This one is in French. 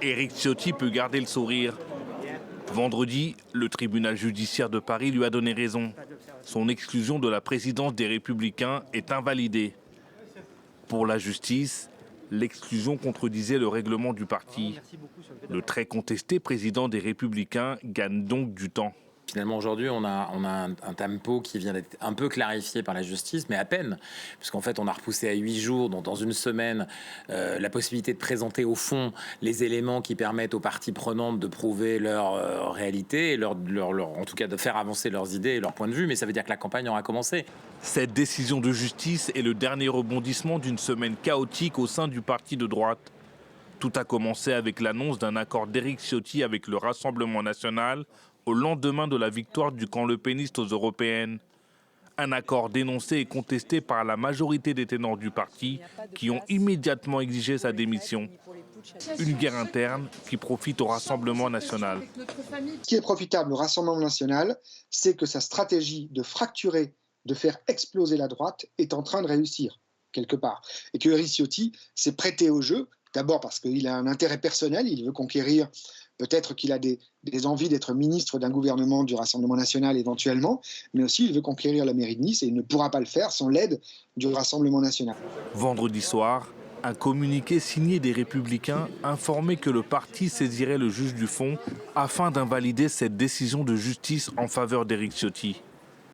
Éric Ciotti peut garder le sourire. Vendredi, le tribunal judiciaire de Paris lui a donné raison. Son exclusion de la présidence des Républicains est invalidée. Pour la justice, l'exclusion contredisait le règlement du parti. Le très contesté président des Républicains gagne donc du temps. Finalement, aujourd'hui, on a un tempo qui vient d'être un peu clarifié par la justice, mais à peine, puisqu'en fait, on a repoussé à 8 jours, donc dans une semaine, la possibilité de présenter au fond les éléments qui permettent aux parties prenantes de prouver leur réalité, et en tout cas de faire avancer leurs idées et leurs points de vue, mais ça veut dire que la campagne aura commencé. Cette décision de justice est le dernier rebondissement d'une semaine chaotique au sein du parti de droite. Tout a commencé avec l'annonce d'un accord d'Éric Ciotti avec le Rassemblement national au lendemain de la victoire du camp lepéniste aux européennes. Un accord dénoncé et contesté par la majorité des ténors du parti qui ont immédiatement exigé sa démission. Une guerre interne qui profite au Rassemblement national. Ce qui est profitable au Rassemblement national, c'est que sa stratégie de fracturer, de faire exploser la droite est en train de réussir, quelque part. Et que Éric Ciotti s'est prêté au jeu, d'abord parce qu'il a un intérêt personnel, il veut conquérir, peut-être qu'il a des envies d'être ministre d'un gouvernement du Rassemblement national éventuellement, mais aussi il veut conquérir la mairie de Nice et il ne pourra pas le faire sans l'aide du Rassemblement national. Vendredi soir, un communiqué signé des Républicains informait que le parti saisirait le juge du fond afin d'invalider cette décision de justice en faveur d'Éric Ciotti.